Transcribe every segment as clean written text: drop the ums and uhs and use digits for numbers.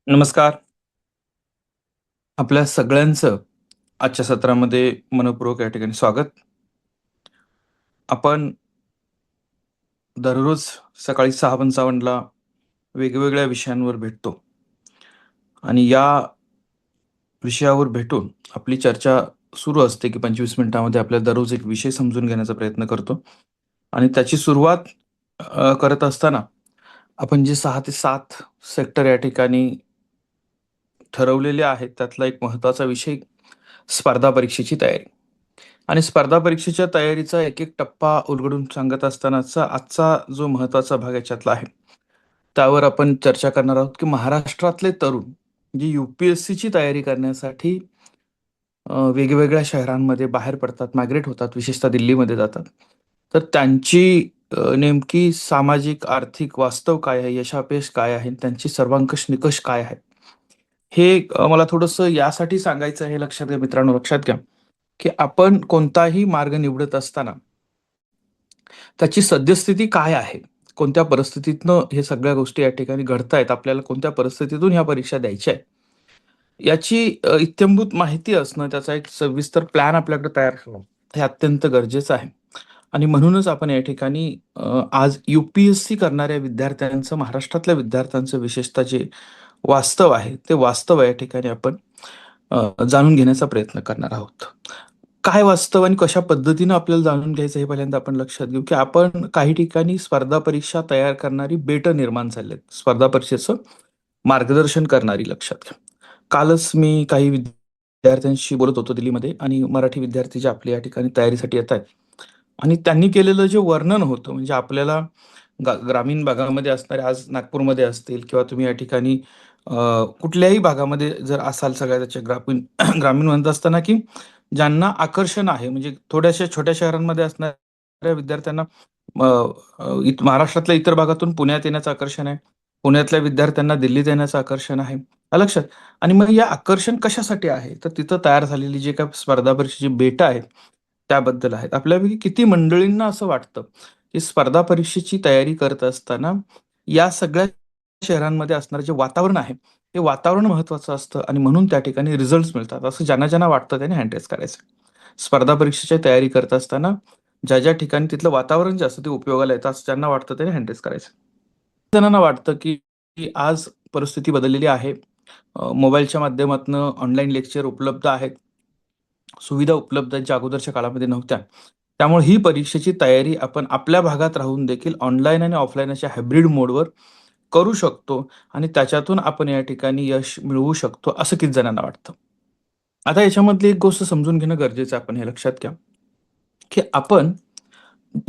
नमस्कार. आपल्या सगळ्यांचं आजच्या सत्रामध्ये मनःपूर्वक या ठिकाणी स्वागत. आपण दररोज सकाळी 6:55 ला वेगवेगळ्या विषयांवर भेटतो आणि या विषयावर भेटून आपली चर्चा सुरू असते, की 25 मिनिटांमध्ये आपल्याला दररोज एक विषय समजून घेण्याचा प्रयत्न करतो आणि त्याची सुरुवात करत असताना आपण जे 6 ते 7 सेक्टर या ठिकाणी ठरवलेले आहेत, त्यातला एक महत्त्वाचा विषय स्पर्धा परीक्षेची तयारी. आणि स्पर्धा परीक्षेच्या तयारीचा एक-एक टप्पा उलगडून सांगत असतानाचा आजचा जो महत्त्वाचा भाग याच्यातला आहे, त्यावर आपण चर्चा करणार आहोत, की महाराष्ट्रातले तरुण जे यू-पी-एस-सीची तयारी करण्यासाठी वेगवेगळ्या शहरांमध्ये बाहेर पडतात, मायग्रेट होतात, विशेषतः दिल्लीमध्ये जातात. तर त्यांची नेमकी सामाजिक, आर्थिक वास्तव काय आहे, यशापयश काय आहे, त्यांची सर्वंकष निकष काय आहेत? हे मला थोडंसं यासाठी सांगायचं आहे, लक्षात घ्या मित्रांनो, लक्षात घ्या, की आपण कोणताही मार्ग निवडत असताना त्याची सद्यस्थिती काय आहे? कोणत्या परिस्थितीतनं हे सगळ्या गोष्टी या ठिकाणी घडतायत? आपल्याला कोणत्या परिस्थितीतून ह्या परीक्षा द्यायच्या आहेत? याची इत्थंभूत माहिती असणं, त्याचा एक सविस्तर प्लॅन आपल्याकडे तयार करणं, हे अत्यंत गरजेचं आहे. आणि म्हणूनच आपण या ठिकाणी आज यू-पी-एस-सी करणाऱ्या विद्यार्थ्यांचं, महाराष्ट्रातल्या विद्यार्थ्यांचं विशेषतः जे वास्तव आहे, ते वास्तव या ठिकाणी आपण जाणून घेण्याचा प्रयत्न करणार आहोत. काय वास्तव आणि कशा पद्धतीनं आपल्याला जाणून घ्यायचं हे पहिल्यांदा आपण लक्षात घेऊ, की आपण काही ठिकाणी स्पर्धा परीक्षा तयार करणारी बेटं निर्माण झाली आहेत. स्पर्धा परीक्षेचं मार्गदर्शन करणारी, लक्षात घ्या. कालच मी काही विद्यार्थ्यांशी बोलत होतो दिल्लीमध्ये आणि मराठी विद्यार्थी जे आपल्या या ठिकाणी तयारीसाठी येतायत आणि त्यांनी केलेलं जे वर्णन होतं म्हणजे आपल्याला ग्रामीण भागामध्ये असणारे आज नागपूरमध्ये असतील किंवा तुम्ही या ठिकाणी कुठल्याही भागामध्ये जर असाल सगळ्याच्या ग्रामीण ग्रामीण म्हणत असताना, की ज्यांना आकर्षण आहे म्हणजे थोड्याशा छोट्या शहरांमध्ये असणाऱ्या विद्यार्थ्यांना अ, अ, महाराष्ट्रातल्या इतर भागातून पुण्यात येण्याचं आकर्षण आहे. पुण्यातल्या विद्यार्थ्यांना दिल्लीत येण्याचं आकर्षण आहे. आलं लक्षात? आणि मग या आकर्षण कशासाठी आहे? तर तिथं तयार झालेली जी काही स्पर्धा परीक्षेची बेटं आहेत, त्याबद्दल आहेत. आपल्यापैकी किती मंडळींना असं वाटतं, की स्पर्धा परीक्षेची तयारी करत असताना या सगळ्या शहरांमध्ये असणारं जे वातावरण आहे, ते वातावरण महत्त्वाचं असतं आणि म्हणून त्या ठिकाणी रिझल्ट्स मिळतात. असं ज्यांना वाटतं त्याने हँड रेज करायचं. स्पर्धा परीक्षेची तयारी करत असताना ज्या ठिकाणी तिथलं वातावरण जे असतं ते उपयोगाला येतं, असं ज्यांना वाटतं त्याने हँड रेज करायचं. जणांना वाटतं, की आज परिस्थिती बदललेली आहे. मोबाईलच्या माध्यमातनं ऑनलाईन लेक्चर उपलब्ध आहेत. सुविधा उपलब्ध आहेत, ज्या अगोदरच्या काळामध्ये नव्हत्या. त्यामुळे ही परीक्षेची तयारी आपण आपल्या भागात राहून देखील ऑनलाईन आणि ऑफलाईन अशा हायब्रिड मोडवर करू शकतो आणि त्याच्यातून आपण या ठिकाणी यश मिळवू शकतो, असं किती जणांना वाटतं. आता याच्यामधली एक गोष्ट समजून घेणं गरजेचं आहे, आपण हे लक्षात घ्या, की आपण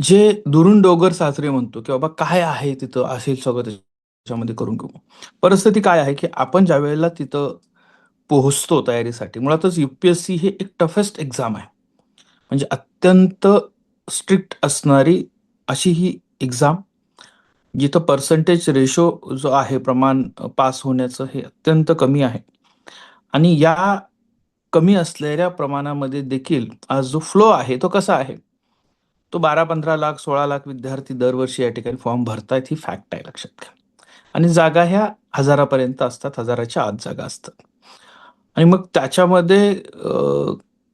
जे दुरून डोंगर साजरे म्हणतो, की बाबा काय आहे तिथं असेल सगळं त्याच्यामध्ये करून घेऊ. परिस्थिती काय आहे, की आपण ज्यावेळेला तिथं पोहोचतो तयारीसाठी, मुळातच यू-पी-एस-सी हे एक टफेस्ट एक्झाम आहे. म्हणजे अत्यंत स्ट्रिक्ट असणारी अशी ही एक्झाम, जिथं पर्सेंटेज रेशो जो आहे प्रमाण पास होण्याचं हे अत्यंत कमी आहे. आणि या कमी असलेल्या प्रमाणामध्ये देखील आज जो फ्लो आहे तो कसा आहे? तो 12-15 लाख, 16 लाख विद्यार्थी दरवर्षी या ठिकाणी फॉर्म भरतायत ही फॅक्ट आहे, लक्षात घ्या. आणि जागा ह्या हजारापर्यंत असतात, हजाराच्या आत जागा असतात. आणि मग त्याच्यामध्ये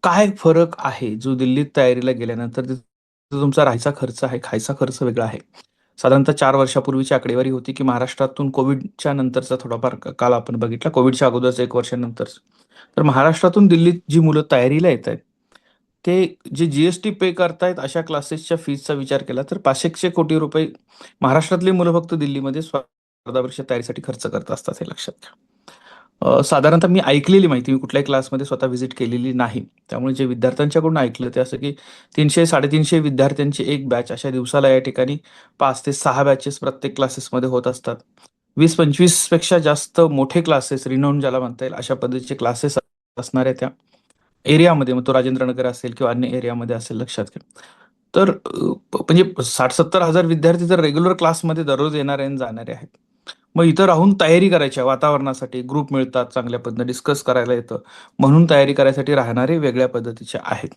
काय फरक आहे, जो दिल्लीत तयारीला गेल्यानंतर तिथं तुमचा राहायचा खर्च आहे, खायचा खर्च वेगळा आहे. साधारणतः 4 वर्षापूर्वीची आकडेवारी होती, की महाराष्ट्रातून कोव्हिडच्या नंतरचा थोडाफार काल आपण बघितला. कोव्हिडच्या अगोदरचं 1 वर्षानंतरचं. तर महाराष्ट्रातून दिल्लीत जी मुलं तयारीला येतायत, ते जे जी-एस-टी पे करतायत अशा क्लासेसच्या फीजचा विचार केला तर ₹500 कोटी महाराष्ट्रातली मुलं फक्त दिल्लीमध्ये स्पर्धा परीक्षा तयारीसाठी खर्च करत असतात, हे लक्षात घ्या. साधारणतः मी ऐकलेली माहिती, मी कुठल्याही क्लासमध्ये स्वतः व्हिजिट केलेली नाही. त्यामुळे जे विद्यार्थ्यांच्याकडून ऐकलं ते असं, की 300-350 विद्यार्थ्यांची एक बॅच अशा दिवसाला या ठिकाणी 5 ते 6 बॅचेस प्रत्येक क्लासेसमध्ये होत असतात. 20-25 पेक्षा जास्त मोठे क्लासेस, रिनाउंड ज्याला म्हणता येईल, अशा पद्धतीचे क्लासेस असणाऱ्या त्या एरियामध्ये, मग तो राजेंद्रनगर असेल किंवा अन्य एरियामध्ये असेल, लक्षात घ्या. तर म्हणजे 60-70 हजार विद्यार्थी तर रेग्युलर क्लासमध्ये दररोज येणारे आणि जाणारे आहेत. मग इथं राहून तयारी करायची आहे वातावरणासाठी, ग्रुप मिळतात, चांगल्या पद्धतीने डिस्कस करायला येतं, म्हणून तयारी करायसाठी राहणारे वेगळ्या पद्धतीचे आहेत.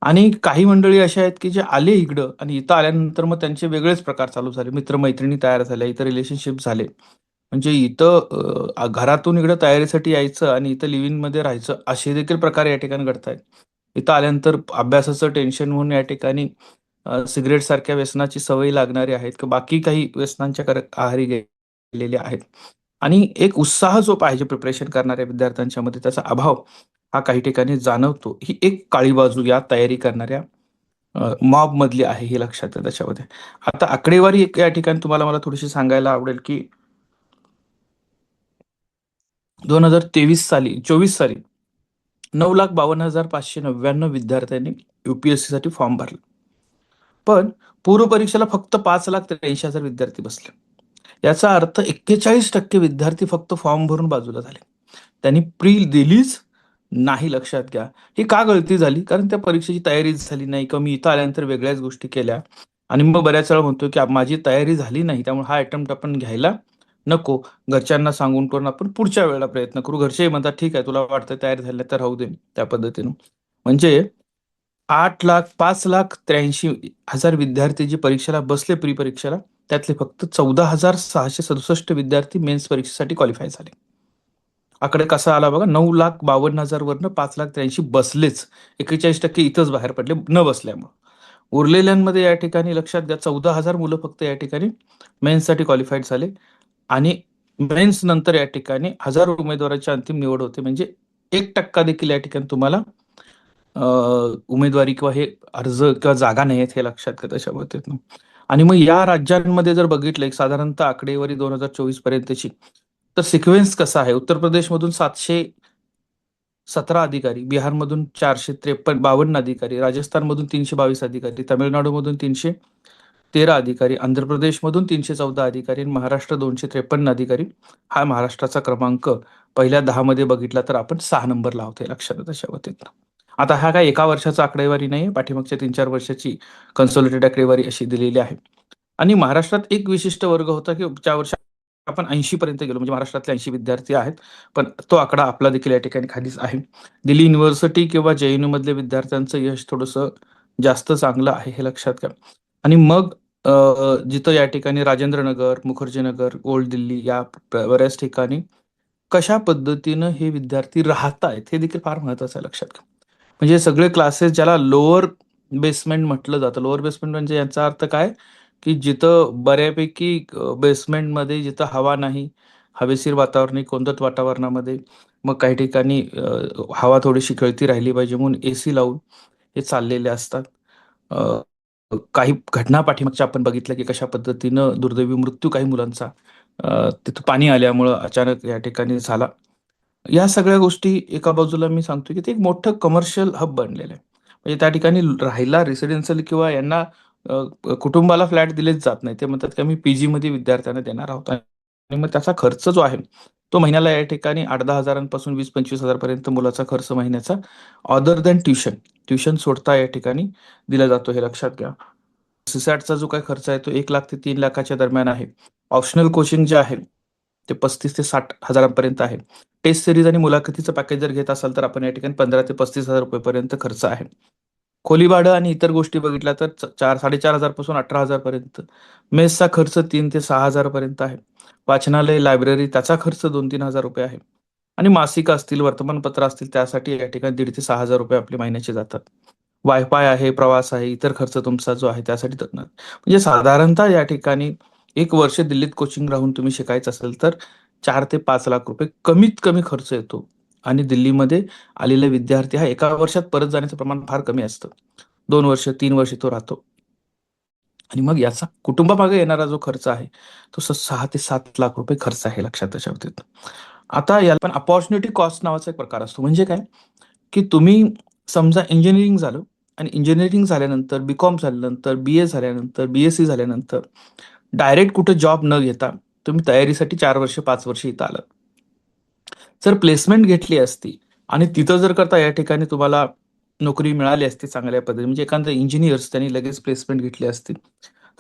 आणि काही मंडळी अशा आहेत, की जे आले इकडं आणि इथं आल्यानंतर मग त्यांचे वेगळेच प्रकार चालू झाले. मित्र तयार झाल्या, इतर रिलेशनशिप झाले. म्हणजे इथं घरातून इकडे तयारीसाठी यायचं आणि इथं लिव्ह मध्ये राहायचं असे देखील प्रकार या ठिकाणी घडतायत. इथं आल्यानंतर अभ्यासाचं टेन्शन म्हणून या ठिकाणी सिगरेट सारख्या व्यसनाची सवय लागणारी आहेत किंवा बाकी काही व्यसनांच्या आहारी गेलेले आहेत. आणि एक उत्साह जो पाहिजे प्रिपरेशन करणाऱ्या विद्यार्थ्यांच्या मध्ये त्याचा अभाव हा काही ठिकाणी जाणवतो. ही एक काळी बाजू या तयारी करणाऱ्या मॉब मधली आहे, हे लक्षात आहे त्याच्यामध्ये. आता आकडेवारी एक या ठिकाणी तुम्हाला मला थोडीशी सांगायला आवडेल की 2023 साली 9,52,599 विद्यार्थ्यांनी UPSC साठी फॉर्म भरला. पण पूर्व परीक्षेला फक्त 5,83,000 विद्यार्थी बसले. याचा अर्थ 41% विद्यार्थी फक्त फॉर्म भरून बाजूला झाले. त्यांनी प्री दिलीच नाही. लक्षात घ्या. ही का गळती झाली? कारण त्या परीक्षेची तयारीच झाली नाही किंवा मी इथं आल्यानंतर वेगळ्याच गोष्टी केल्या आणि मग बऱ्याच वेळा म्हणतो की माझी तयारी झाली नाही, त्यामुळे हा अटेम्प्ट आपण घ्यायला नको. घरच्यांना सांगून करून आपण पुढच्या वेळेला प्रयत्न करू. घरचेही म्हणतात ठीक आहे, तुला वाटतं तयारी झाली नाही तर राहू दे, त्या पद्धतीनं. म्हणजे 8,05,83,000 विद्यार्थी जी परीक्षेला बसले प्री परीक्षेला, त्यातले फक्त 14,667 विद्यार्थी मेन्स परीक्षेसाठी क्वालिफाय झाले. आकडे कसा आला बघा, 9,52,000 वरनं 5,83,000 बसलेच. 41% इथंच बाहेर पडले न बसल्यामुळे. उरलेल्यांमध्ये या ठिकाणी लक्षात द्या 14,000 मुलं फक्त या ठिकाणी मेन्ससाठी क्वालिफाईड झाले आणि मेन्स नंतर या ठिकाणी 1,000 उमेदवारांची अंतिम निवड होते. म्हणजे 1% देखील या ठिकाणी तुम्हाला उमेदवारी किंवा हे अर्ज किंवा जागा नाही आहेत, हे लक्षात घ्या त्याच्या पद्धतीनं. आणि मग या राज्यांमध्ये जर बघितलं एक साधारणतः आकडेवारी 2024 पर्यंतची, तर सिक्वेन्स कसा आहे? उत्तर प्रदेशमधून 717 अधिकारी, बिहारमधून 452 अधिकारी, राजस्थानमधून 322 अधिकारी, तामिळनाडूमधून 313 अधिकारी, आंध्र प्रदेशमधून 314 अधिकारी आणि महाराष्ट्र 253 अधिकारी. हा महाराष्ट्राचा क्रमांक पहिल्या 10 मध्ये बघितला तर आपण 6 नंबरला आहोत, हे लक्षात आहे त्याच्या वतीनं. आता हा काय एका वर्षाचा आकडेवारी नाही, पाठीमागच्या 3-4 वर्षाची कन्सोलिडेटेड आकडेवारी अशी दिलेली आहे. आणि महाराष्ट्रात एक विशिष्ट वर्ग होता की ज्या वर्षी आपण 80 पर्यंत गेलो, म्हणजे महाराष्ट्रातले 80 विद्यार्थी आहेत, पण तो आकडा आपला देखील या ठिकाणी खालीच आहे. दिल्ली युनिव्हर्सिटी किंवा JNU मधल्या विद्यार्थ्यांचं यश थोडंसं जास्त चांगलं आहे, हे लक्षात घ्या. आणि मग जिथं या ठिकाणी राजेंद्र नगर, मुखर्जी नगर, ओल्ड दिल्ली या बऱ्याच ठिकाणी कशा पद्धतीनं हे विद्यार्थी राहतायत हे देखील फार महत्वाचं आहे, लक्षात घ्या. म्हणजे सगळे क्लासेस ज्याला लोअर बेसमेंट म्हटलं जातं. लोअर बेसमेंट म्हणजे याचा अर्थ काय, की जिथं बऱ्यापैकी बेसमेंटमध्ये जिथं हवा नाही, हवेशीर वातावरण नाही, कोंदट वातावरणामध्ये मग काही ठिकाणी हवा थोडीशी खेळती राहिली पाहिजे म्हणून AC लावून हे चाललेले असतात. अ, काही घटना पाठीमागच्या आपण बघितल्या की कशा पद्धतीनं दुर्दैवी मृत्यू काही मुलांचा तिथं पाणी आल्यामुळं अचानक या ठिकाणी झाला. या सगळ्या गोष्टी एका बाजूला मी सांगतोय की ते एक मोठं कमर्शियल हब बनलेलं आहे. म्हणजे त्या ठिकाणी राहायला रेसिडेन्शियल किंवा यांना कुटुंबाला फ्लॅट दिलेच जात नाही. ते म्हणतात की आम्ही PG मध्ये विद्यार्थ्यांना देणार आहोत आणि मग त्याचा खर्च जो आहे तो महिन्याला या ठिकाणी 8-10 हजारांपासून 20-25 हजार पर्यंत मुलाचा खर्च महिन्याचा अदर दॅन ट्युशन ट्युशन सोडता या ठिकाणी दिला जातो, हे लक्षात घ्या. CSATचा जो काही खर्च आहे तो 1 लाख ते 3 लाखाच्या दरम्यान आहे. ऑप्शनल कोचिंग जे आहे ते 35 ते 60 हजारांपर्यंत आहे. टेस्ट सिरीज आणि मुलाखतीचं पॅकेज जर घेत असाल तर आपण या ठिकाणी 15 ते 35 हजार रुपयेपर्यंत खर्च आहे. खोली भाडं आणि इतर गोष्टी बघितल्या तर 4-4.5 हजार पासून 18,000 पर्यंत. मेसचा खर्च 3 ते 6 हजार पर्यंत आहे. वाचनालय, लायब्ररी त्याचा खर्च 2-3 हजार रुपये आहे. आणि मासिक असतील, वर्तमानपत्र असतील त्यासाठी या ठिकाणी 1.5 ते 6 हजार रुपये आपले महिन्याचे जातात. वायफाय आहे, प्रवास आहे, इतर खर्च तुमचा जो आहे त्यासाठी धरणार. म्हणजे साधारणतः या ठिकाणी 1 वर्ष दिल्लीत कोचिंग राहून तुम्ही शिकायचं असेल तर 4 ते 5 लाख रुपये कमीत कमी खर्च येतो. आणि दिल्लीमध्ये आलेला विद्यार्थी हा एका वर्षात परत जाण्याचं प्रमाण फार कमी असतं. 2 वर्ष, 3 वर्ष तो राहतो. आणि मग याचा कुटुंबामागे येणारा जो खर्च आहे, तो 6 ते 7 लाख रुपये खर्च आहे, लक्षात त्याच्या बाबतीत. आता याला पण अपॉर्च्युनिटी कॉस्ट नावाचा एक प्रकार असतो. म्हणजे काय, की तुम्ही समजा इंजिनिअरिंग झालं आणि इंजिनिअरिंग झाल्यानंतर, BCom झाल्यानंतर, BA झाल्यानंतर, BSc झाल्यानंतर डायरेक्ट कुठे जॉब न घेता तुम्ही तयारीसाठी 4 वर्ष, 5 वर्ष इथं आलात. जर प्लेसमेंट घेतली असती आणि तिथं जर करता या ठिकाणी तुम्हाला नोकरी मिळाली असती चांगल्या पद्धतीने, म्हणजे एखादा इंजिनियर्स त्यांनी लगेच प्लेसमेंट घेतली असती,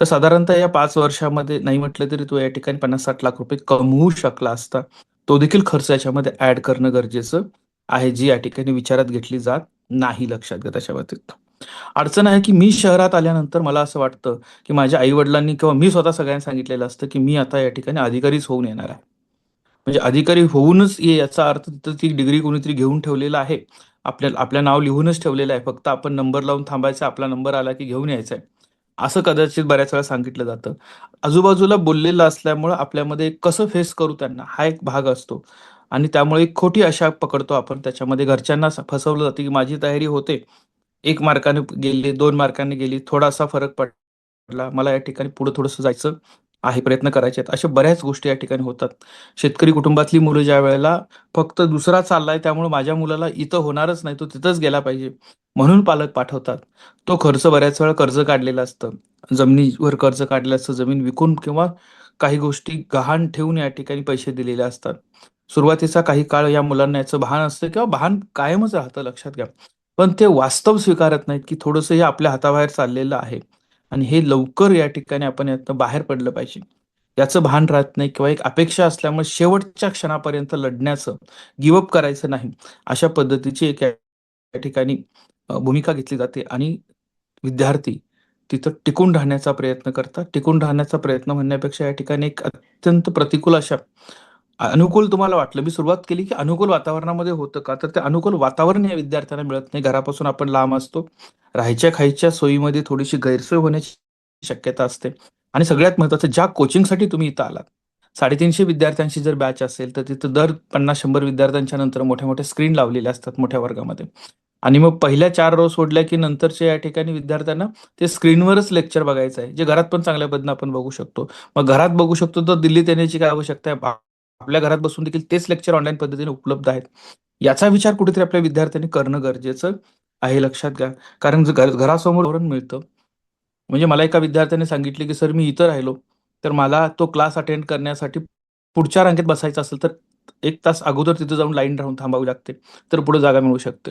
तर साधारणतः या 5 वर्षामध्ये नाही म्हटलं तरी तो या ठिकाणी 50-60 लाख रुपये कमवू शकला असता. तो देखील खर्च याच्यामध्ये ऍड करणं गरजेचं आहे, जी या ठिकाणी विचारात घेतली जात नाही, लक्षात घ्या त्याच्या बाबतीत. अडचण आहे की मी शहरात आल्यानंतर मला असं वाटतं की माझ्या आई वडिलांनी किंवा मी स्वतः सगळ्यांना सांगितलेलं असतं की मी आता या ठिकाणी अधिकारीच होऊन येणार आहे. म्हणजे अधिकारी होऊनच ये याचा अर्थ तिथं ती डिग्री कोणीतरी घेऊन ठेवलेला आहे. आपल्या नाव लिहूनच ठेवलेलं आहे. फक्त आपण नंबर लावून थांबायचा, आपला नंबर आला की घेऊन यायचा आहे. असं कदाचित बऱ्याच वेळा सांगितलं जातं. आजूबाजूला बोललेलं असल्यामुळं आपल्यामध्ये कसं फेस करू त्यांना हा एक भाग असतो आणि त्यामुळे एक खोटी आशा पकडतो आपण. त्याच्यामध्ये घरच्यांना फसवलं जातं, की माझी तयारी होते. 1 मार्काने गेली, 2 मार्कांनी गेली, थोडासा फरक पडला. मला या ठिकाणी पुढे थोडंसं जायचं आहे, प्रयत्न करायचे आहेत. अशा बऱ्याच गोष्टी या ठिकाणी होतात. शेतकरी कुटुंबातली मुलं ज्यावेळेला फक्त दुसरा चाललाय त्यामुळे माझ्या मुलाला इथं होणारच नाही, तो तिथंच गेला पाहिजे म्हणून पालक पाठवतात. तो खर्च बऱ्याच वेळा कर्ज काढलेलं असतं. जमिनीवर कर्ज काढलेलं असतं, जमीन विकून किंवा काही गोष्टी गहाण ठेवून या ठिकाणी पैसे दिलेले असतात. सुरुवातीचा काही काळ या मुलांना याचं भान असतं किंवा भान कायमच राहतं, लक्षात घ्या. पण ते वास्तव स्वीकारत नाहीत, की थोडंसं हे आपल्या हाताबाहेर चाललेलं आहे आणि हे लवकर या ठिकाणी आपण यातनं बाहेर पडलं पाहिजे. याचं भान राहत नाही किंवा एक अपेक्षा असल्यामुळे शेवटच्या क्षणापर्यंत लढण्याचं, गिव्ह अप करायचं नाही, अशा पद्धतीची एक या ठिकाणी भूमिका घेतली जाते आणि विद्यार्थी तिथं टिकून राहण्याचा प्रयत्न करतात. टिकून राहण्याचा प्रयत्न म्हणण्यापेक्षा या ठिकाणी एक अत्यंत प्रतिकूल अशा अनुकूल तुम्हाला वाटलं, मी सुरुवात केली की अनुकूल वातावरणामध्ये होतं का? तर ते अनुकूल वातावरण या विद्यार्थ्यांना मिळत नाही. घरापासून आपण लांब असतो. राहायच्या-खायच्या सोयीमध्ये थोडीशी गैरसोय होण्याची शक्यता असते आणि सगळ्यात महत्त्वाचं, ज्या कोचिंगसाठी तुम्ही इथं आलात, 350 विद्यार्थ्यांची जर बॅच असेल, तर तिथं दर 50-100 विद्यार्थ्यांच्या नंतर मोठ्या-मोठ्या स्क्रीन लावलेल्या असतात मोठ्या वर्गामध्ये. आणि मग पहिल्या 4 रो सोडल्या की नंतरच्या या ठिकाणी विद्यार्थ्यांना ते स्क्रीनवरच लेक्चर बघायचं आहे, जे घरात पण चांगल्या पद्धतीने आपण बघू शकतो. मग घरात बघू शकतो तर दिल्लीत येण्याची काय आवश्यकता आहे? आपल्या घरात बसून देखील तेच लेक्चर ऑनलाईन पद्धतीने उपलब्ध आहेत. याचा विचार कुठेतरी आपल्या विद्यार्थ्यांनी करणं गरजेचं आहे, लक्षात घ्या. कारण जर घरासमोर वातावरण मिळतं, म्हणजे मला एका विद्यार्थ्याने सांगितले, की "सर मी इथं राहिलो, तर मला तो क्लास अटेंड करण्यासाठी पुढच्या रांगेत बसायचं असेल तर 1 तास अगोदर तिथे जाऊन लाईन राहून थांबावी लागते, तर पुढे जागा मिळू शकते."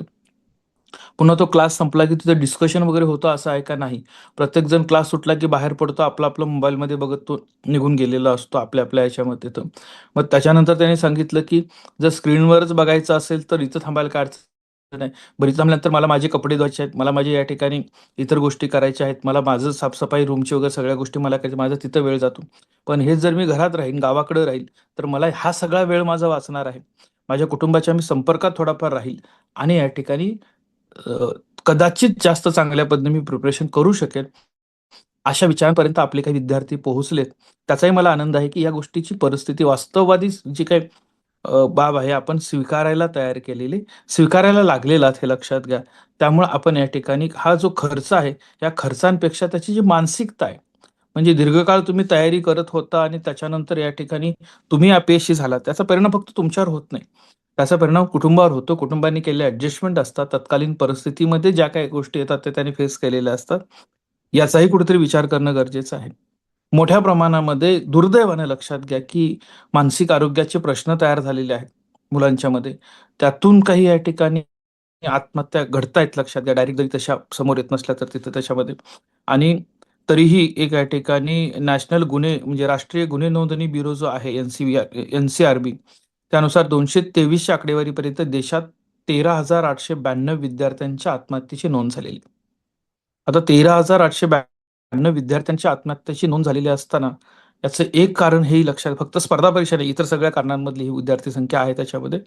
पुन्हा तो क्लास संपला की तिथं डिस्कशन वगैरे होतं असं आहे का? नाही. प्रत्येकजण क्लास सुटला की बाहेर पडतो, आपलं-आपलं मोबाईलमध्ये बघत तो निघून गेलेला असतो आपल्या-आपल्या ह्याच्यामध्ये तर. मग त्याच्यानंतर त्याने सांगितलं की जर स्क्रीनवरच बघायचं असेल तर इथं थांबायला काय अडचण आहे. बरं इथं थांबल्यानंतर मला माझे कपडे धुवायचे आहेत, मला माझ्या या ठिकाणी इतर गोष्टी करायच्या आहेत, मला माझं साफ-सफाई रूमची वगैरे सगळ्या गोष्टी मला करायच्या, माझा तिथं वेळ जातो. पण हेच जर मी घरात राहीन, गावाकडे राहील, तर मला हा सगळा वेळ माझा वाचणार आहे. माझ्या कुटुंबाच्या मी संपर्कात थोडाफार राहील आणि या ठिकाणी अ, कदाचित जास्त चांगल्या पद्धतीने मी प्रिपरेशन करू शकेल. अशा विचारांपर्यंत आपले काही विद्यार्थी पोहोचलेत. त्याचाही मला आनंद आहे, की या गोष्टीची परिस्थिती वास्तववादी जी काही बाब आहे आपण स्वीकारायला तयार केलेली, स्वीकारायला लागलेलो आहात हे लक्षात घ्या. त्यामुळे आपण या ठिकाणी हा जो खर्च आहे, या खर्चांपेक्षा त्याची जी मानसिकता आहे, म्हणजे दीर्घकाळ तुम्ही तयारी करत होता आणि त्याच्यानंतर या ठिकाणी तुम्ही अपयशी झालात. त्याचा परिणाम फक्त तुमच्यावर होत नाही. त्याचा परिणाम कुटुंबावर होतो. कुटुंबाने केलेले ॲडजस्टमेंट असतात. तत्कालीन परिस्थितीमध्ये ज्या काही गोष्टी येतात, त्या त्यांनी फेस केलेल्या असतात. याचाही कुठेतरी विचार करणं गरजेचं आहे. मोठ्या प्रमाणामध्ये दुर्दैवाने लक्षात घ्या, की मानसिक आरोग्याचे प्रश्न तयार झालेले आहेत मुलांच्यामध्ये. त्यातून काही या ठिकाणी आत्महत्या घडतायत, लक्षात घ्या. डायरेक्ट जरी तशा समोर येत नसल्या तर तिथं त्याच्यामध्ये आणि तरीही एक या ठिकाणी नॅशनल गुन्हे म्हणजे राष्ट्रीय गुन्हे नोंदणी ब्युरो जो आहे एन-सी-आर-बी, त्यानुसार 223च्या आकडेवारीपर्यंत देशात 13,892 विद्यार्थ्यांच्या आत्महत्येची नोंद झालेली. आता 13,892 विद्यार्थ्यांच्या आत्महत्येची नोंद झालेली असताना याचं एक कारण हेही लक्षात, फक्त स्पर्धा परीक्षा नाही, इतर सगळ्या कारणांमधली ही विद्यार्थी संख्या आहे त्याच्यामध्ये.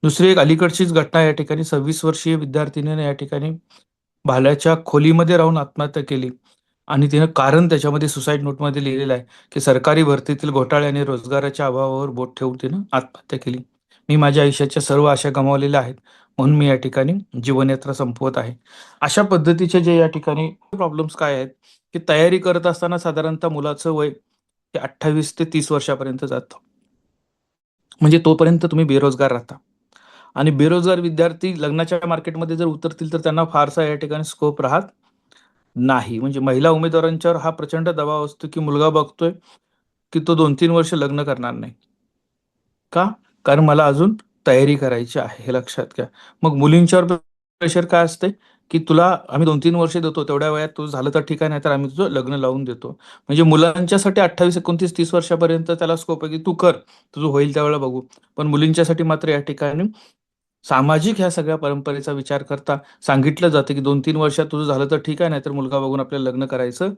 दुसरी एक अलीकडचीच घटना या ठिकाणी 26 वर्षीय विद्यार्थिनीने या ठिकाणी भाल्याच्या खोलीमध्ये राहून आत्महत्या केली आणि तिनं कारण त्याच्यामध्ये सुसाईड नोटमध्ये लिहिलेलं आहे, की सरकारी भरतीतील घोटाळे आणि रोजगाराच्या अभावावर बोट ठेवून तिनं आत्महत्या केली. मी माझ्या आयुष्याच्या सर्व आशा गमावलेल्या आहेत, म्हणून मी या ठिकाणी जीवनयात्रा संपवत आहे. अशा पद्धतीचे जे या ठिकाणी प्रॉब्लेम्स काय आहेत, की तयारी करत असताना साधारणतः मुलाचं वय हे 28 ते 30 वर्षापर्यंत जातं. म्हणजे तोपर्यंत तुम्ही बेरोजगार राहता आणि बेरोजगार विद्यार्थी लग्नाच्या मार्केटमध्ये जर उतरतील, तर त्यांना फारसा या ठिकाणी स्कोप राहत नाही. म्हणजे महिला उमेदवारांच्यावर हा प्रचंड दबाव असतो, की मुलगा बघतोय, की तो 2-3 वर्ष लग्न करणार नाही. का? कारण मला अजून तयारी करायची आहे, हे लक्षात घ्या. मग मुलींच्यावर प्रेशर काय असते, की तुला आम्ही 2-3 वर्ष देतो, तेवढ्या वयात तुझं झालं तर ठीक आहे, नाहीतर आम्ही तुझं लग्न लावून देतो. म्हणजे मुलांच्यासाठी 28, 29, 30 वर्षापर्यंत त्याला स्कोप आहे, की तू कर, तुझं होईल त्यावेळेला बघू. पण मुलींच्यासाठी मात्र या ठिकाणी सामाजिक ह्या सगळ्या परंपरेचा विचार करता सांगितलं जातं, की 2-3 वर्षात तुझं झालं तर ठीक आहे, नाहीतर मुलगा बघून आपल्याला लग्न करायचं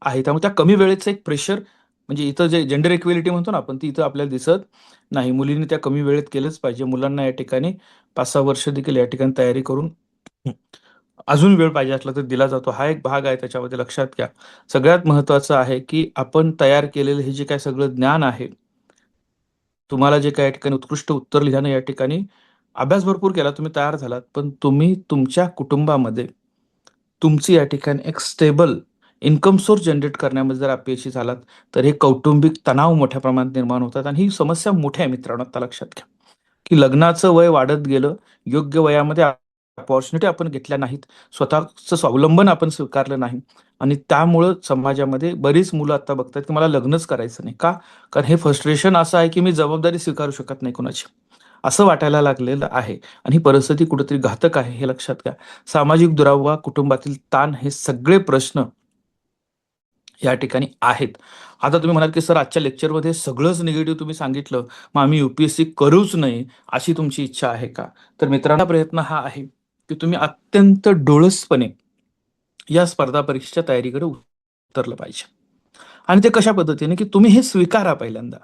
आहे. त्यामुळे त्या कमी वेळेचं एक प्रेशर म्हणजे इथं जे जेंडर इक्वेलिटी म्हणतो ना आपण, ती इथं आपल्याला दिसत नाही. मुलींनी त्या कमी वेळेत केलंच पाहिजे. मुलांना या ठिकाणी 5-6 वर्ष देखील या ठिकाणी तयारी करून अजून वेळ पाहिजे असला तर दिला जातो. हा एक भाग आहे त्याच्यामध्ये लक्षात घ्या. सगळ्यात महत्त्वाचं आहे, की आपण तयार केलेलं हे जे काही सगळं ज्ञान आहे, तुम्हाला जे काही या ठिकाणी उत्कृष्ट उत्तर लिहिल्यानं या ठिकाणी अभ्यास भरपूर केला, तुम्ही तयार झालात. पण तुम्ही तुमच्या कुटुंबामध्ये तुमची या ठिकाणी एक स्टेबल इन्कम सोर्स जनरेट करण्यामध्ये जर अपयशी झालात, तर हे कौटुंबिक तणाव मोठ्या प्रमाणात निर्माण होतात आणि ही समस्या मोठी आहे मित्रांनो, आता लक्षात घ्या. की लग्नाचं वय वाढत गेलं, योग्य वयामध्ये अपॉर्च्युनिटी आपण घेतल्या नाहीत, स्वतःचं स्वावलंबन आपण स्वीकारलं नाही आणि त्यामुळं समाजामध्ये बरीच मुलं आता बघतात, की मला लग्नच करायचं नाही. का? कारण हे फ्रस्ट्रेशन असं आहे, की मी जबाबदारी स्वीकारू शकत नाही कुणाची. असं वाटायला लागलेलं आहे आणि ही परिस्थिती कुठेतरी घातक आहे, हे लक्षात घ्या. सामाजिक दुरावा, कुटुंबातील ताण हे सगळे प्रश्न या ठिकाणी आहेत. आता तुम्ही म्हणाल, की सर आजच्या लेक्चरमध्ये सगळंच निगेटिव्ह तुम्ही सांगितलं, मग आम्ही यू-पी-एस-सी करूच नये, अशी तुमची इच्छा आहे का? तर मित्रांनो प्रयत्न हा आहे, की तुम्ही अत्यंत डोळसपणे या स्पर्धा परीक्षेच्या तयारीकडे उतरलं पाहिजे. आणि ते कशा पद्धतीने, की तुम्ही हे स्वीकारा पहिल्यांदा.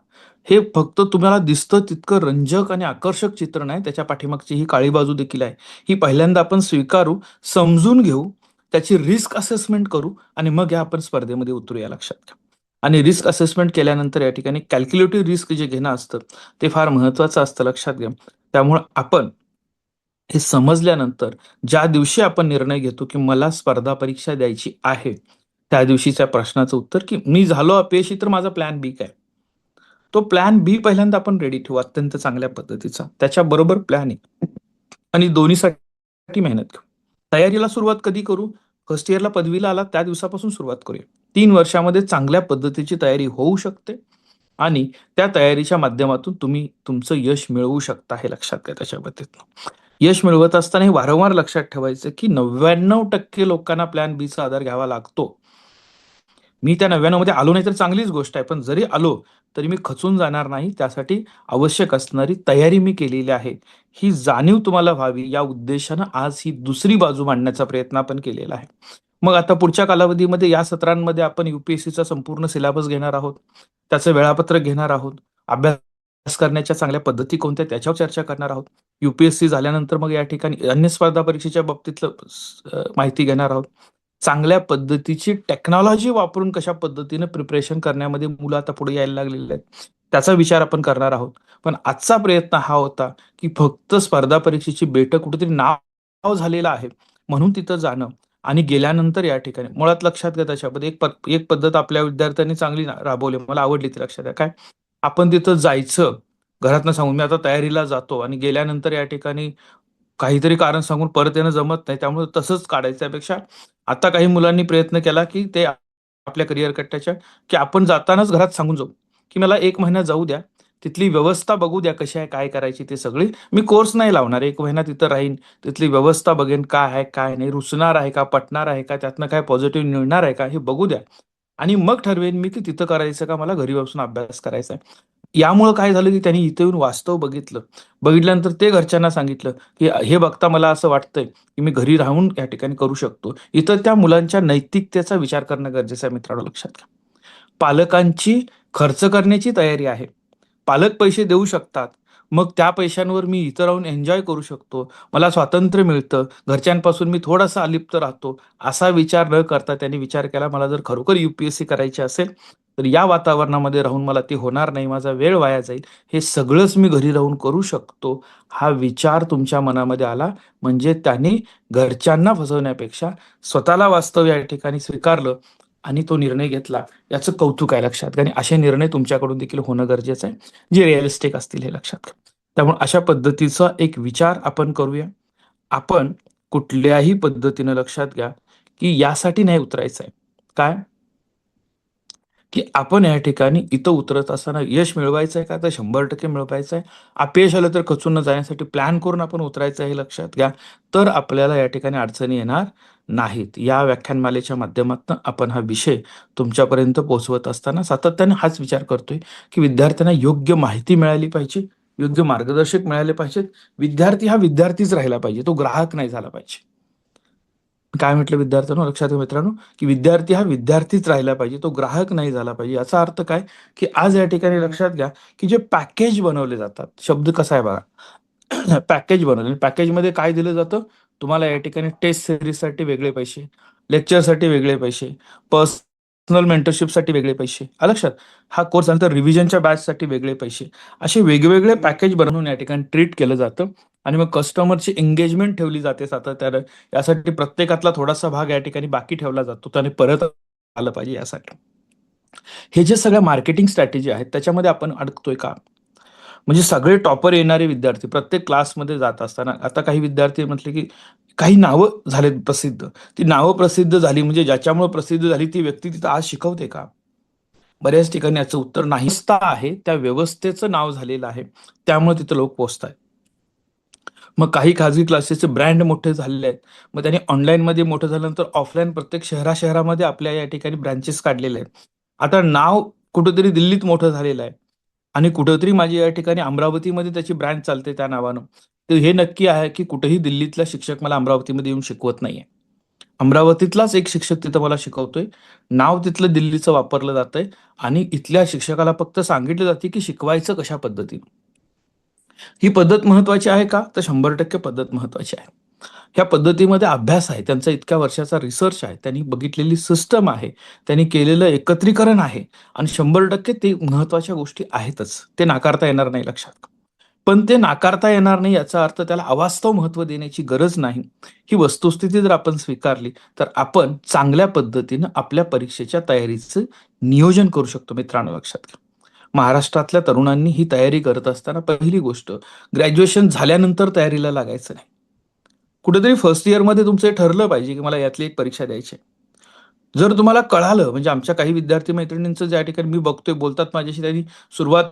हे फक्त तुम्हाला दिसतं तितकं रंजक आणि आकर्षक चित्र नाही, त्याच्या पाठीमागची ही काळी बाजू देखील आहे. ही पहिल्यांदा आपण स्वीकारू, समजून घेऊ, त्याची रिस्क असेसमेंट करू आणि मग या आपण स्पर्धेमध्ये उतरूया लक्षात घ्या. आणि रिस्क असेसमेंट केल्यानंतर या ठिकाणी कॅल्क्युलेटिव्ह रिस्क जे घेणं असतं, ते फार महत्त्वाचं असतं लक्षात घ्या. त्यामुळं आपण हे समजल्यानंतर ज्या दिवशी आपण निर्णय घेतो, की मला स्पर्धा परीक्षा द्यायची आहे, त्या दिवशीच्या प्रश्नाचं उत्तर, की मी झालो अपयशी तर माझा प्लॅन बी काय? तो प्लॅन बी पहिल्यांदा आपण रेडी ठेवू अत्यंत चांगल्या पद्धतीचा. त्याच्याबरोबर प्लॅन ए आणि दोन्हीसाठी मेहनत घेऊ. तयारीला सुरुवात कधी करू? फर्स्ट इयरला पदवीला आलात त्या दिवसापासून सुरुवात करूया. 3 वर्षामध्ये चांगल्या पद्धतीची तयारी होऊ शकते आणि त्या तयारीच्या माध्यमातून तुम्ही तुमचं यश मिळवू शकता हे लक्षात घ्या त्याच्या बाबतीत. यश मिळवत असताना हे वारंवार लक्षात ठेवायचं, की 99% लोकांना प्लॅन बीचा आधार घ्यावा लागतो. मी त्या 99 मध्ये आलो नाही तर चांगलीच गोष्ट आहे. पण जरी आलो, तरी मी खचून जाणार नाही. त्यासाठी आवश्यक असणारी तयारी मी केलेली आहे. ही जाणीव तुम्हाला व्हावी या उद्देशानं आज ही दुसरी बाजू मांडण्याचा प्रयत्न आपण केलेला आहे. मग आता पुढच्या कालावधीमध्ये या सत्रांमध्ये आपण यू-पी-एस-सीचा संपूर्ण सिलेबस घेणार आहोत. त्याचं वेळापत्रक घेणार आहोत. अभ्यास करण्याच्या चांगल्या पद्धती कोणत्या त्याच्यावर चर्चा करणार आहोत. यू-पी-एस-सी झाल्यानंतर मग या ठिकाणी अन्य स्पर्धा परीक्षेच्या बाबतीतलं माहिती घेणार आहोत. चांगल्या पद्धतीची टेक्नॉलॉजी वापरून कशा पद्धतीने प्रिपरेशन करण्यामध्ये मुलं आता पुढे यायला लागलेली आहेत. त्याचा विचार आपण करणार आहोत. पण आजचा प्रयत्न हा होता, की फक्त स्पर्धा परीक्षेची बेट कुठेतरी नाव झालेलं आहे, म्हणून तिथं जाणं आणि गेल्यानंतर या ठिकाणी मुळात लक्षात घ्या त्याच्यामध्ये एक पद्धत आपल्या विद्यार्थ्यांनी चांगली राबवली. मला आवडली ती लक्षात घ्या. काय? आपण तिथं जायचं, घरातनं सांगून मी आता तयारीला जातो आणि गेल्यानंतर या ठिकाणी काहीतरी कारण सांगून परत येणं जमत नाही. त्यामुळे तसंच काढायचं. त्यापेक्षा आता काही मुलांनी प्रयत्न केला, की ते आपल्या करिअर कट्ट्याच्या, की आपण जातानाच घरात सांगून जाऊ, की मला 1 महिना जाऊ द्या. तिथली व्यवस्था बघू द्या कशी आहे, काय करायची ते सगळी. मी कोर्स नाही लावणार. 1 महिना तिथं राहीन. तिथली व्यवस्था बघेन काय आहे, काय नाही. रुचणार आहे का, पटणार आहे का, त्यातनं काय पॉझिटिव्ह मिळणार आहे का, हे बघू द्या. आणि मग ठरवेन मी, की तिथं करायचं का मला घरी बसून अभ्यास करायचा आहे. यामुळं काय झालं, की त्यांनी इथे येऊन वास्तव बघितलं. बघितल्यानंतर ते घरच्यांना सांगितलं, की हे बघता मला असं वाटतंय, की मी घरी राहून या ठिकाणी करू शकतो. इथं त्या मुलांच्या नैतिकतेचा विचार करणं गरजेचं आहे मित्रांनो लक्षात घ्या. पालकांची खर्च करण्याची तयारी आहे. पालक पैसे देऊ शकतात. मग त्या पैशांवर मी इथं राहून एन्जॉय करू शकतो. मला स्वातंत्र्य मिळतं. घरच्यांपासून मी थोडासा अलिप्त राहतो. असा विचार न करता त्यांनी विचार केला, मला जर खरोखर यू-पी-एस-सी करायची असेल, तर या वातावरणामध्ये राहून मला ते होणार नाही. माझा वेळ वाया जाईल. हे सगळंच मी घरी राहून करू शकतो. हा विचार तुमच्या मनामध्ये आला म्हणजे त्यांनी घरच्यांना फसवण्यापेक्षा स्वतःला वास्तव या ठिकाणी स्वीकारलं आणि तो निर्णय घेतला. याचं कौतुक आहे लक्षात घ्या आणि असे निर्णय तुमच्याकडून देखील होणं गरजेचं आहे, जे रिअलिस्टिक असतील हे लक्षात घ्या. त्यामुळे अशा पद्धतीचा एक विचार आपण करूया. आपण कुठल्याही पद्धतीनं लक्षात घ्या, की यासाठी नाही उतरायचं आहे. काय? की आपण या ठिकाणी इथं उतरत असताना यश मिळवायचं आहे का? तर 100% मिळवायचं आहे. अपयश आलं तर खचून न जाण्यासाठी प्लॅन करून आपण उतरायचं आहे हे लक्षात घ्या. तर आपल्याला या ठिकाणी अडचणी येणार नाहीत. या व्याख्यानमालेच्या माध्यमातून आपण हा विषय तुमच्यापर्यंत पोहोचवत असताना सातत्याने हाच विचार करतोय, की विद्यार्थ्यांना योग्य माहिती मिळाली पाहिजे, योग्य मार्गदर्शक मिळाले पाहिजेत. विद्यार्थी हा विद्यार्थीच राहिला पाहिजे. तो ग्राहक नाही झाला पाहिजे. काय म्हटलं विद्यार्थ्यांनो, लक्षात घ्या मित्रांनो, की विद्यार्थी हा विद्यार्थीच राहिला पाहिजे, तो ग्राहक नाही झाला पाहिजे. याचा अर्थ काय, की आज या ठिकाणी लक्षात घ्या, की जे पॅकेज बनवले जातात, शब्द कसा आहे बघा, पॅकेज बनवले. पॅकेजमध्ये काय दिलं जातं? तुम्हाला या ठिकाणी टेस्ट सिरीजसाठी वेगळे पैसे, लेक्चरसाठी वेगळे पैसे, पर्सनल मेंटरशिपसाठी वेगळे पैसे, आलं लक्षात? हा कोर्स नंतर रिव्हिजनच्या बॅचसाठी वेगळे पैसे, असे वेगवेगळे पॅकेज बनवून या ठिकाणी ट्रीट केलं जातं. आणि मग कस्टमरची एंगेजमेंट ठेवली जाते सातत्यानं. यासाठी प्रत्येकातला थोडासा भाग या ठिकाणी बाकी ठेवला जातो, त्याने परत आलं पाहिजे यासाठी. हे जे सगळ्या मार्केटिंग स्ट्रॅटेजी आहेत त्याच्यामध्ये आपण अडकतोय का? म्हणजे सगळे टॉपर येणारे विद्यार्थी प्रत्येक क्लासमध्ये जात असताना आता काही विद्यार्थी म्हटले की काही नावं झालेत प्रसिद्ध. ती नावं प्रसिद्ध झाली म्हणजे ज्याच्यामुळे प्रसिद्ध झाली ती व्यक्ती तिथं आज शिकवते का? बऱ्याच ठिकाणी याचं उत्तर नाही. व्यवस्था आहे, त्या व्यवस्थेचं नाव झालेलं आहे, त्यामुळे तिथं लोक पोहोचतायत. मग काही खाजगी क्लासेसचे ब्रँड मोठे झालेले आहेत. मग त्यांनी ऑनलाईनमध्ये मोठं झाल्यानंतर ऑफलाईन प्रत्येक शहरामध्ये आपल्या या ठिकाणी ब्रँचेस काढलेले आहेत. आता नाव कुठेतरी दिल्लीत मोठं झालेलं आहे आणि कुठेतरी माझी या ठिकाणी अमरावतीमध्ये त्याची ब्रँच चालते त्या नावानं. तर हे नक्की आहे की कुठेही दिल्लीतला शिक्षक मला अमरावतीमध्ये येऊन शिकवत नाहीये. अमरावतीतलाच एक शिक्षक तिथं मला शिकवतोय. नाव तिथलं दिल्लीचं वापरलं जातंय आणि इथल्या शिक्षकाला फक्त सांगितलं जाते की शिकवायचं कशा पद्धतीने. ही पद्धत महत्वाची आहे का? तर 100% पद्धत महत्वाची आहे. ह्या पद्धतीमध्ये अभ्यास आहे, त्यांचा इतक्या वर्षाचा रिसर्च आहे, त्यांनी बघितलेली सिस्टम आहे, त्यांनी केलेलं एकत्रीकरण आहे आणि 100% ते महत्वाच्या गोष्टी आहेतच. ते नाकारता येणार नाही, लक्षात. पण ते नाकारता येणार नाही याचा अर्थ त्याला अवास्तव महत्व देण्याची गरज नाही. ही वस्तुस्थिती जर आपण स्वीकारली तर आपण चांगल्या पद्धतीनं आपल्या परीक्षेच्या तयारीचं नियोजन करू शकतो मित्रांनो, लक्षात घ्या. महाराष्ट्रातल्या तरुणांनी ही तयारी करत असताना पहिली गोष्ट, ग्रॅज्युएशन झाल्यानंतर तयारीला लागायचं नाही. कुठेतरी फर्स्ट इयरमध्ये तुमचं हे ठरलं पाहिजे की मला यातली एक परीक्षा द्यायची आहे. जर तुम्हाला कळालं, म्हणजे आमच्या काही विद्यार्थी मैत्रिणींचं ज्या ठिकाणी मी बघतोय बोलतात माझ्याशी, त्यांनी सुरुवात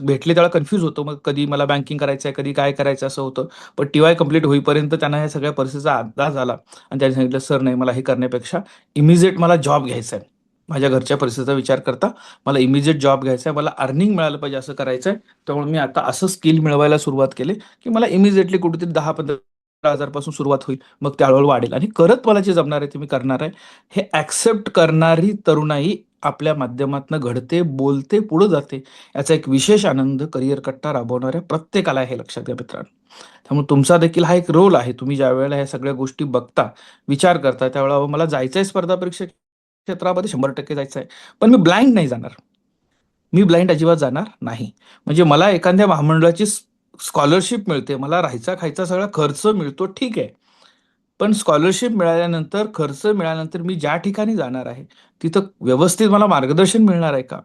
भेटले त्यावेळेला कन्फ्यूज होतो. मग कधी मला बँकिंग करायचं आहे, कधी काय करायचं असं होतं. पण टी-वाय कंप्लीट होईपर्यंत त्यांना या सगळ्या परिस्थितीचा अंदाज आला आणि त्यांनी सांगितलं, "सर नाही, मला हे करण्यापेक्षा इमिजिएट मला जॉब घ्यायचा आहे. माझ्या घरच्या परिस्थितीचा विचार करता मला इमिजिएट जॉब घ्यायचा आहे. मला अर्निंग मिळालं पाहिजे असं करायचं आहे. त्यामुळे मी आता असं स्किल मिळवायला सुरुवात केली, की मला इमिजिएटली कुठेतरी 10,000-15,000 पासून सुरुवात होईल. मग ते हळू वाढेल आणि करत मला जे जमणार आहे ते मी करणार आहे." हे ॲक्सेप्ट करणारी तरुणाई आपल्या माध्यमातून घडते, बोलते, पुढे जाते. याचा एक विशेष आनंद करिअर कट्टा राबवणाऱ्या प्रत्येकाला आहे, हे लक्षात घ्या मित्रांनो. त्यामुळे तुमचा देखील हा एक रोल आहे. तुम्ही ज्यावेळेला ह्या सगळ्या गोष्टी बघता, विचार करता, त्यावेळेला "अहो, मला जायचंय स्पर्धा परीक्षा क्षेत्रामध्ये 100% जायचं आहे. पण मी ब्लाइंड नाही जाणार. मी ब्लाइंड अजिबात जाणार नाही." म्हणजे मला एखाद्या महामंडळाची स्कॉलरशिप मिळते, मला राहायचा, खायचा सगळा खर्च मिळतो, ठीक आहे. पण स्कॉलरशिप मिळाल्यानंतर, खर्च मिळाल्यानंतर मी ज्या ठिकाणी जाणार आहे, तिथं व्यवस्थित मला मार्गदर्शन मिळणार आहे का?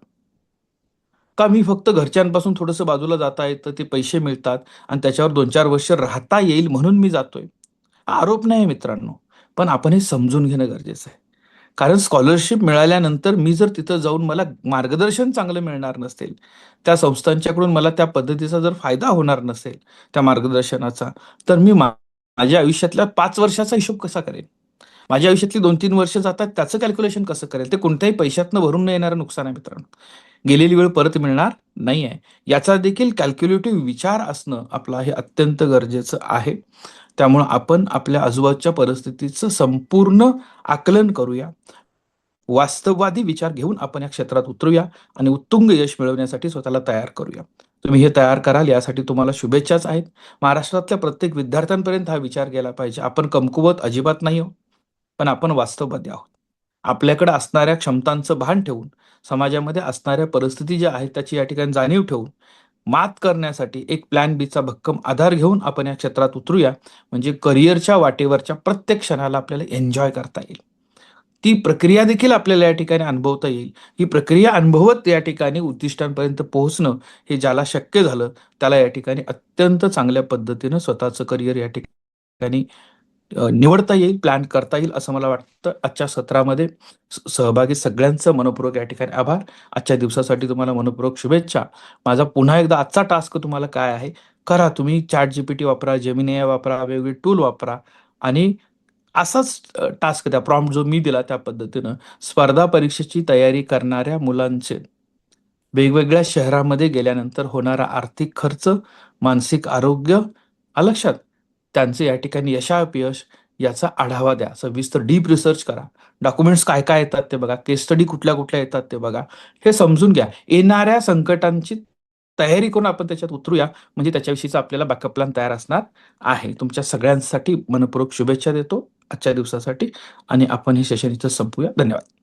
का मी फक्त घरच्यांपासून थोडंसं बाजूला जाता येतं, ते पैसे मिळतात आणि त्याच्यावर 2-4 वर्ष राहता येईल म्हणून मी जातोय. हा आरोप नाही मित्रांनो. पण आपण हे समजून घेणं गरजेचं आहे. कारण स्कॉलरशिप मिळाल्यानंतर मी जर तिथं जाऊन मला मार्गदर्शन चांगलं मिळणार नसेल, त्या संस्थांच्याकडून मला त्या पद्धतीचा जर फायदा होणार नसेल, त्या मार्गदर्शनाचा, तर मी माझ्या आयुष्यातल्या 5 वर्षाचा हिशोब कसा करेन? माझ्या आयुष्यातली 2-3 वर्ष जातात त्याचं कॅल्क्युलेशन कसं करेल? ते कोणत्याही पैशातनं भरून न येणारं नुकसान आहे मित्रांनो. गेलेली वेळ परत मिळणार नाहीये. याचा देखील कॅल्क्युलेटिव्ह विचार असणं आपलं हे अत्यंत गरजेचं आहे. त्यामुळं आपण आपल्या आजूबाजूच्या परिस्थितीचं संपूर्ण आकलन करूया. वास्तववादी विचार घेऊन आपण या क्षेत्रात उतरूया आणि उत्तुंग यश मिळवण्यासाठी स्वतःला तयार करूया. तुम्ही हे तयार कराल यासाठी तुम्हाला शुभेच्छाच आहेत. महाराष्ट्रातल्या प्रत्येक विद्यार्थ्यांपर्यंत हा विचार गेला पाहिजे. आपण कमकुवत अजिबात नाही आहोत, पण आपण वास्तववादी आहोत. आपल्याकडे असणाऱ्या क्षमतांचं भान ठेवून, समाजामध्ये असणाऱ्या परिस्थिती ज्या आहेत त्याची या ठिकाणी जाणीव ठेवून, मात करण्यासाठी एक प्लॅन बीचा भक्कम आधार घेऊन आपण या क्षेत्रात उतरूया. म्हणजे करिअरच्या वाटेवरच्या प्रत्येक क्षणाला आपल्याला एन्जॉय करता येईल. ती प्रक्रिया देखील आपल्याला या ठिकाणी अनुभवता येईल. ही प्रक्रिया अनुभवत या ठिकाणी उद्दिष्टांपर्यंत पोहोचणं हे ज्याला शक्य झालं, त्याला या ठिकाणी अत्यंत चांगल्या पद्धतीनं स्वतःचं करिअर या ठिकाणी निवडता येईल, प्लॅन करता येईल असं मला वाटतं. आजच्या सत्रामध्ये सहभागी सगळ्यांचं मनःपूर्वक या ठिकाणी आभार. आजच्या दिवसासाठी तुम्हाला मनःपूर्वक शुभेच्छा. माझा पुन्हा एकदा आजचा टास्क तुम्हाला काय आहे? करा तुम्ही ChatGPT वापरा, Gemini AI वापरा, वेगवेगळे टूल वापरा आणि असाच टास्क द्या. प्रॉम्प्ट जो मी दिला त्या पद्धतीनं स्पर्धा परीक्षेची तयारी करणाऱ्या मुलांचे वेगवेगळ्या शहरामध्ये गेल्यानंतर होणारा आर्थिक खर्च, मानसिक आरोग्य, आलं लक्षात? त्यांचे या ठिकाणी यशापयश याचा आढावा द्या. सविस्तर डीप रिसर्च करा. डॉक्युमेंट्स काय काय येतात ते बघा. केस स्टडी कुठल्या कुठल्या येतात ते बघा. हे समजून घ्या. येणाऱ्या संकटांची तयारी करून आपण त्याच्यात उतरूया, म्हणजे त्याच्याविषयीचा आपल्याला बॅकअप प्लॅन तयार असणार आहे. तुमच्या सगळ्यांसाठी मनःपूर्वक शुभेच्छा देतो आजच्या दिवसासाठी आणि आपण हे सेशन इथं संपूया. धन्यवाद.